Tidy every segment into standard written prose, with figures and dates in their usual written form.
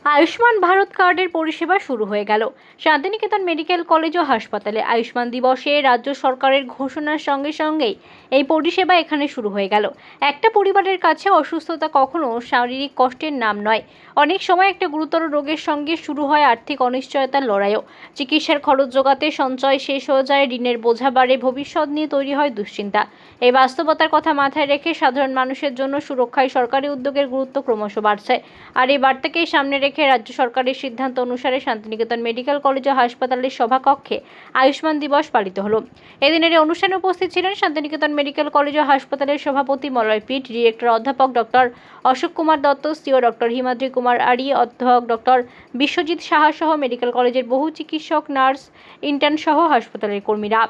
আয়ুষ্মান ভারত কার্ডের পরিষেবা শুরু হয়ে গেল। শান্তিনিকেতন মেডিকেল কলেজ ও হাসপাতালে আয়ুষ্মান দিবসে রাজ্য সরকারের ঘোষণার সঙ্গে সঙ্গেই এই পরিষেবা এখানে শুরু হয়ে গেল। একটা পরিবারের কাছে অসুস্থতা কখনো শারীরিক কষ্টের নাম নয়, অনেক সময় একটা গুরুতর রোগের সঙ্গে শুরু হয় আর্থিক অনিশ্চয়তার লড়াইও। চিকিৎসার খরচ জোগাতে সঞ্চয় শেষ হয়ে যায়, ঋণের বোঝা বাড়ে, ভবিষ্যৎ নিয়ে তৈরি হয় দুশ্চিন্তা। এই বাস্তবতার কথা মাথায় রেখে সাধারণ মানুষের জন্য সুরক্ষায় সরকারি উদ্যোগের গুরুত্ব ক্রমশ বাড়ছে। আর এই বার্তাকেই সামনে রেখে রাজ্য সরকারের সিদ্ধান্ত অনুসারে শান্তিনিকেতন মেডিকেল কলেজ ও হাসপাতালের সভাকক্ষে আয়ুষ্মান দিবস পালিত হলো। এদিনের এই অনুষ্ঠানে উপস্থিত ছিলেন শান্তিনিকেতন মেডিকেল কলেজ ও হাসপাতালের সভাপতি মলয় পিট, ডিরেক্টর অধ্যাপক doctor Ashok Kumar Dutta, CEO doctor Himadri Kumar Ari, অধ্যাপক ডক্টর বিশ্বজিৎ সাহা সহ মেডিকেল কলেজের বহু চিকিৎসক, নার্স, ইন্টার্ন সহ হাসপাতালের কর্মীরা।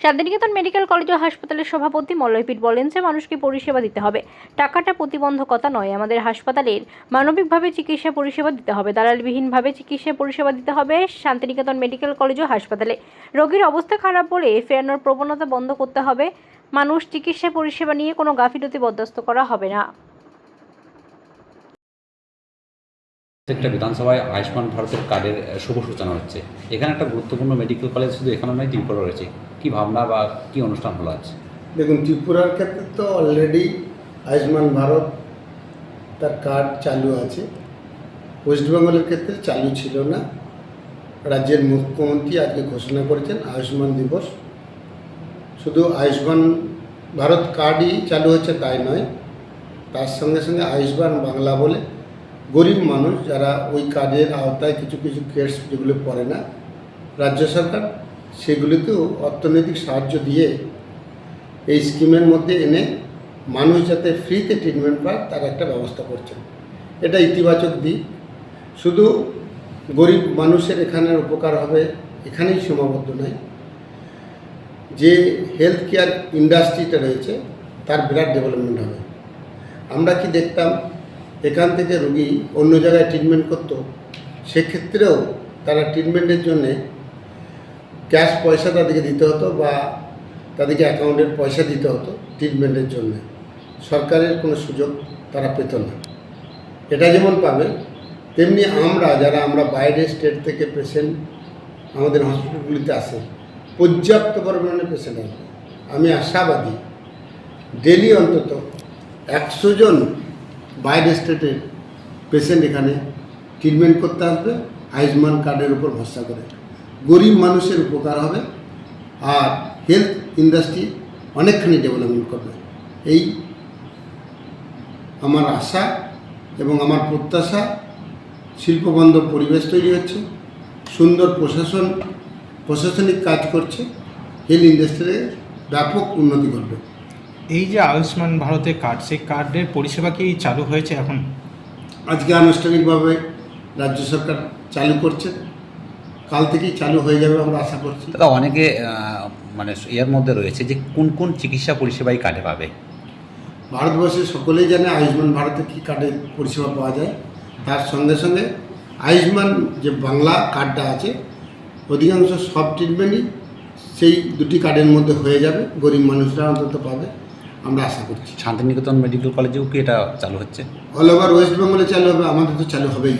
শান্তিনিকেতন মেডিকেল কলেজ ও হাসপাতালের সভাপতি মলয় পিট বলেন যে মানুষকে পরিষেবা দিতে হবে, টাকাটা প্রতিবন্ধকতা নয়। আমাদের হাসপাতালের মানবিকভাবে চিকিৎসা পরিষেবা দিতে হবে, দালালবিহীনভাবে চিকিৎসা পরিষেবা দিতে হবে। শান্তিনিকেতন মেডিকেল কলেজ ও হাসপাতালে রোগীর অবস্থা খারাপ বলে ফেরানোর প্রবণতা বন্ধ করতে হবে। মানুষ চিকিৎসা পরিষেবা নিয়ে কোনো গাফিলতি বরদাস্ত করা হবে না। একটা বিধানসভায় আয়ুষ্মান ভারতের কার্ডের শুভ সূচনা হচ্ছে। এখানে একটা গুরুত্বপূর্ণ মেডিকেল কলেজ শুধু এখানে নয়, ত্রিপুরা রয়েছে। কি ভাবনা বা কি অনুষ্ঠান হলো আছে? দেখুন, ত্রিপুরার ক্ষেত্রে তো অলরেডি আয়ুষ্মান ভারত তার কার্ড চালু আছে। ওয়েস্ট বেঙ্গলের ক্ষেত্রে চালু ছিল না। রাজ্যের মুখ্যমন্ত্রী আজকে ঘোষণা করেছেন আয়ুষ্মান দিবস। শুধু আয়ুষ্মান ভারত কার্ডই চালু হচ্ছে তাই নয়, তার সঙ্গে সঙ্গে আয়ুষ্মান বাংলা বলে গরিব মানুষ যারা ওই কার্ডের আওতায় কিছু কিছু কেস যেগুলো পড়ে না, রাজ্য সরকার সেগুলিতেও অর্থনৈতিক সাহায্য দিয়ে এই স্কিমের মধ্যে এনে মানুষ যাতে ফ্রিতে ট্রিটমেন্ট পায় তার একটা ব্যবস্থা করছেন। এটা ইতিবাচক দিক। শুধু গরিব মানুষের এখানের উপকার হবে এখানেই সীমাবদ্ধ নয়, যে হেলথ কেয়ার ইন্ডাস্ট্রিটা রয়েছে তার বিরাট ডেভেলপমেন্ট হবে। আমরা কি দেখতাম, এখান থেকে রুগী অন্য জায়গায় ট্রিটমেন্ট করত, সেক্ষেত্রেও তারা ট্রিটমেন্টের জন্যে ক্যাশ পয়সা তাদেরকে দিতে হতো বা তাদেরকে অ্যাকাউন্টের পয়সা দিতে হতো ট্রিটমেন্টের জন্য। সরকারের কোনো সুযোগ তারা পেত না। এটা যেমন পাবে, তেমনি আমরা বাইরের স্টেট থেকে পেশেন্ট আমাদের হসপিটালগুলিতে আসে, পর্যাপ্ত পরিমাণে পেশেন্ট আসবে। আমি আশাবাদী ডেলি অন্তত 100 জন বাইরের স্টেটের পেশেন্ট এখানে ট্রিটমেন্ট করতে আসবে আয়ুষ্মান কার্ডের উপর ভরসা করে। গরিব মানুষের উপকার হবে আর হেলথ ইন্ডাস্ট্রি অনেকখানি ডেভেলপমেন্ট করবে। এই আমার আশা এবং আমার প্রত্যাশা। শিল্পবান্ধব পরিবেশ তৈরি হচ্ছে, সুন্দর প্রশাসনিক কাজ করছে, হেলথ ইন্ডাস্ট্রির ব্যাপক উন্নতি করবে। এই যে আয়ুষ্মান ভারতের কার্ড, সেই কার্ডের পরিষেবা কি চালু হয়েছে এখন? আজকে আনুষ্ঠানিকভাবে রাজ্য সরকার চালু করছে, কাল থেকেই চালু হয়ে যাবে আমরা আশা করছি। দাদা, অনেকে মানে এর মধ্যে রয়েছে যে কোন কোন চিকিৎসা পরিষেবাই কার্ডে পাবে। ভারতবর্ষের সকলেই জানে আয়ুষ্মান ভারতে কী কার্ডের পরিষেবা পাওয়া যায়। তার সঙ্গে সঙ্গে আয়ুষ্মান যে বাংলা কার্ডটা আছে, অধিকাংশ সব ট্রিটমেন্টই সেই দুটি কার্ডের মধ্যে হয়ে যাবে, গরিব মানুষরা অন্তত পাবে, আমরা আশা করছি। শান্তিনিকেতন মেডিকেল কলেজেও কি এটা চালু হচ্ছে? অল ওভার ওয়েস্ট বেঙ্গলে চালু হবে, আমাদের তো চালু হবেই।